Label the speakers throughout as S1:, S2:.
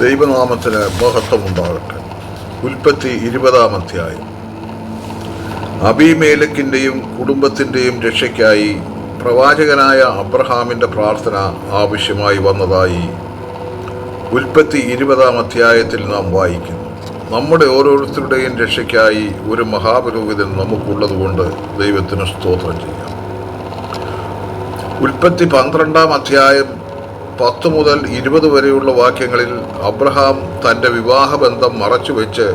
S1: ദൈവനാമത്തിന് മഹത്വമുണ്ടാകട്ടെ. ഉൽപ്പത്തി 20-ാം അധ്യായം. അബീമേലെക്കിൻ്റെയും കുടുംബത്തിൻ്റെയും രക്ഷയ്ക്കായി പ്രവാചകനായ അബ്രഹാമിൻ്റെ പ്രാർത്ഥന ആവശ്യമായി വന്നതായി ഉൽപ്പത്തി 20-ാം അധ്യായത്തിൽ നാം വായിക്കുന്നു. നമ്മുടെ ഓരോരുത്തരുടെയും രക്ഷയ്ക്കായി ഒരു മഹാപുരോഹിതൻ നമുക്കുള്ളതുകൊണ്ട് ദൈവത്തിന് സ്തോത്രം ചെയ്യാം. ഉൽപ്പത്തി 12-ാം അധ്യായം 10 മുതൽ 20 വരെയുള്ള വാക്യങ്ങളിൽ അബ്രഹാം തൻ്റെ വിവാഹബന്ധം മറച്ചുവെച്ച്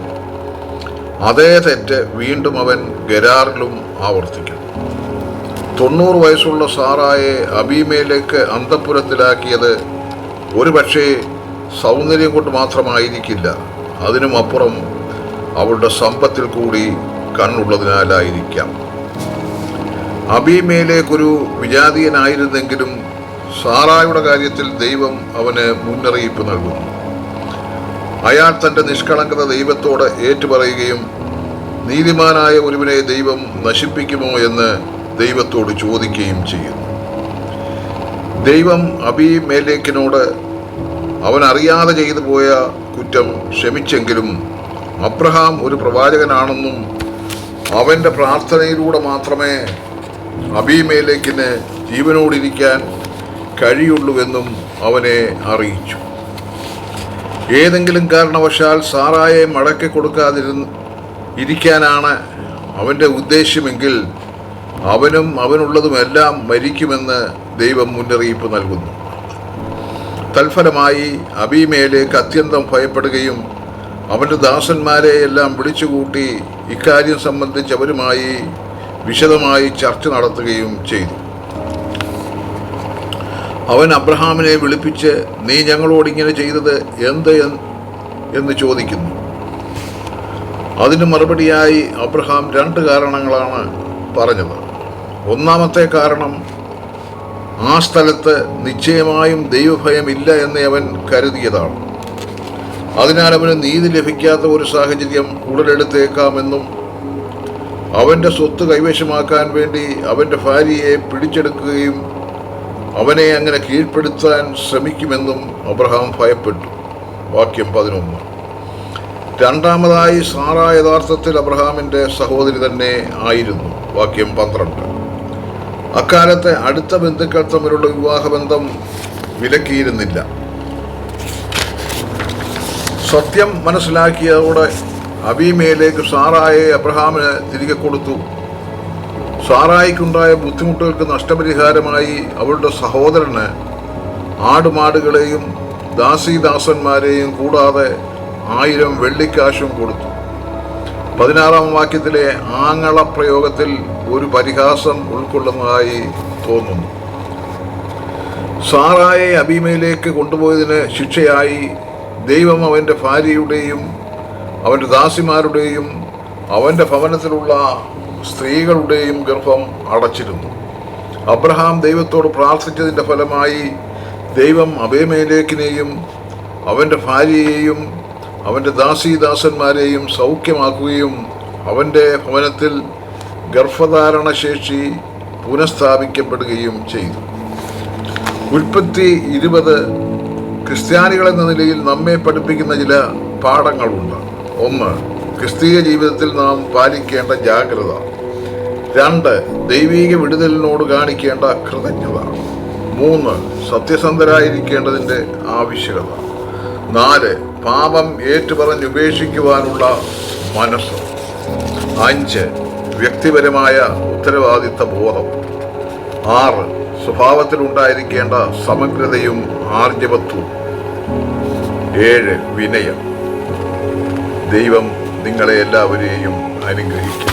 S1: അതേ തെറ്റ് വീണ്ടും അവൻ ഗെരാറിലും ആവർത്തിക്കുന്നു. 90 വയസ്സുള്ള സാറായെ അബീമേലേക്ക് അന്തഃപുരത്തിലാക്കിയത് ഒരുപക്ഷേ സൗന്ദര്യം കൊണ്ട് മാത്രമായിരിക്കില്ല, അതിനും അപ്പുറം അവളുടെ സമ്പത്തിൽ കൂടി കണ്ണുള്ളതിനാലായിരിക്കാം. അബീമേലേക്കൊരു വിജാതീയനായിരുന്നെങ്കിലും സാറായുടെ കാര്യത്തിൽ ദൈവം അവന് മുന്നറിയിപ്പ് നൽകുന്നു. അയാൾ തൻ്റെ നിഷ്കളങ്കത ദൈവത്തോട് ഏറ്റുപറയുകയും നീതിമാനായ ഒരുവനെ ദൈവം നശിപ്പിക്കുമോ എന്ന് ദൈവത്തോട് ചോദിക്കുകയും ചെയ്യുന്നു. ദൈവം അബീമേലെക്കിനോട് അവൻ അറിയാതെ ചെയ്തു പോയ കുറ്റം ക്ഷമിച്ചെങ്കിലും അബ്രഹാം ഒരു പ്രവാചകനാണെന്നും അവൻ്റെ പ്രാർത്ഥനയിലൂടെ മാത്രമേ അബീമേലെക്കിന് ജീവനോടിരിക്കാൻ കഴിയുള്ളൂവെന്നും അവനെ അറിയിച്ചു. ഏതെങ്കിലും കാരണവശാൽ സാറായെ മടക്കി കൊടുക്കാതിരിക്കാനാണ് അവൻ്റെ ഉദ്ദേശ്യമെങ്കിൽ അവനും അവനുള്ളതുമെല്ലാം മരിക്കുമെന്ന് ദൈവം മുന്നറിയിപ്പ് നൽകുന്നു. തൽഫലമായി അബീമേലേക്ക് അത്യന്തം ഭയപ്പെടുകയും അവൻ്റെ ദാസന്മാരെയെല്ലാം വിളിച്ചുകൂട്ടി ഇക്കാര്യം സംബന്ധിച്ച് അവരുമായി വിശദമായി ചർച്ച നടത്തുകയും ചെയ്തു. അവൻ അബ്രഹാമിനെ വിളിപ്പിച്ച് നീ ഞങ്ങളോടിങ്ങനെ ചെയ്തത് എന്ത് എന്ന് ചോദിക്കുന്നു. അതിന് മറുപടിയായി അബ്രഹാം 2 കാരണങ്ങളാണ് പറഞ്ഞത്. ഒന്നാമത്തെ കാരണം ആ സ്ഥലത്ത് നിശ്ചയമായും ദൈവഭയമില്ല എന്ന് അവൻ കരുതിയതാണ്. അതിനാൽ അവന് നീതി ലഭിക്കാത്ത ഒരു സാഹചര്യം ഉടലെടുത്തേക്കാമെന്നും അവൻ്റെ സ്വത്ത് കൈവശമാക്കാൻ വേണ്ടി അവൻ്റെ ഭാര്യയെ പിടിച്ചെടുക്കുകയും അവനെ അങ്ങനെ കീഴ്പ്പെടുത്താൻ ശ്രമിക്കുമെന്നും അബ്രഹാം ഭയപ്പെട്ടു. വാക്യം 11. രണ്ടാമതായി സാറ യഥാർത്ഥത്തിൽ അബ്രഹാമിൻ്റെ സഹോദരി തന്നെ ആയിരുന്നു. വാക്യം 12. അക്കാലത്തെ അടുത്ത ബന്ധുക്കൾ തമ്മിലുള്ള വിവാഹബന്ധം വിലക്കിയിരുന്നില്ല. സത്യം മനസ്സിലാക്കിയതോടെ അബീമേലേക്ക് സാറായെ അബ്രഹാമിന് തിരികെ കൊടുത്തു. സാറായിക്കുണ്ടായ ബുദ്ധിമുട്ടുകൾക്ക് നഷ്ടപരിഹാരമായി അവളുടെ സഹോദരന് ആടുമാടുകളെയും ദാസീദാസന്മാരെയും കൂടാതെ 1000 വെള്ളിക്കാശും കൊടുത്തു. 16-ാം വാക്യത്തിലെ ആങ്ങള പ്രയോഗത്തിൽ ഒരു പരിഹാസം ഉൾക്കൊള്ളുന്നതായി തോന്നുന്നു. സാറായെ അബീമേലേക്ക് കൊണ്ടുപോയതിന് ശിക്ഷയായി ദൈവം അവൻ്റെ ഭാര്യയുടെയും അവൻ്റെ ദാസിമാരുടെയും അവൻ്റെ ഭവനത്തിലുള്ള സ്ത്രീകളുടെയും ഗർഭം അടച്ചിരുന്നു. അബ്രഹാം ദൈവത്തോട് പ്രാർത്ഥിച്ചതിൻ്റെ ഫലമായി ദൈവം അബീമേലെക്കിനെയും അവൻ്റെ ഭാര്യയെയും അവൻ്റെ ദാസീദാസന്മാരെയും സൗഖ്യമാക്കുകയും അവൻ്റെ ഭവനത്തിൽ ഗർഭധാരണശേഷി പുനഃസ്ഥാപിക്കപ്പെടുകയും ചെയ്തു. ഉൽപ്പത്തി 20 ക്രിസ്ത്യാനികളെന്ന നിലയിൽ നമ്മെ പഠിപ്പിക്കുന്ന ചില പാഠങ്ങളുണ്ട്. 1. ക്രിസ്തീയ ജീവിതത്തിൽ നാം പാലിക്കേണ്ട ജാഗ്രത. 2. ദൈവീക വിടുതലിനോട് കാണിക്കേണ്ട കൃതജ്ഞത. 3. സത്യസന്ധരായിരിക്കേണ്ടതിൻ്റെ ആവശ്യകത. 4. പാപം ഏറ്റുപറഞ്ഞുപേക്ഷിക്കുവാനുള്ള മനസ്സ്. 5. വ്യക്തിപരമായ ഉത്തരവാദിത്ത ബോധം. 6. സ്വഭാവത്തിലുണ്ടായിരിക്കേണ്ട സമഗ്രതയും ആർജവത്വവും. 7. വിനയം. ദൈവം നിങ്ങളെ എല്ലാവരെയും അനുഗ്രഹിക്കും.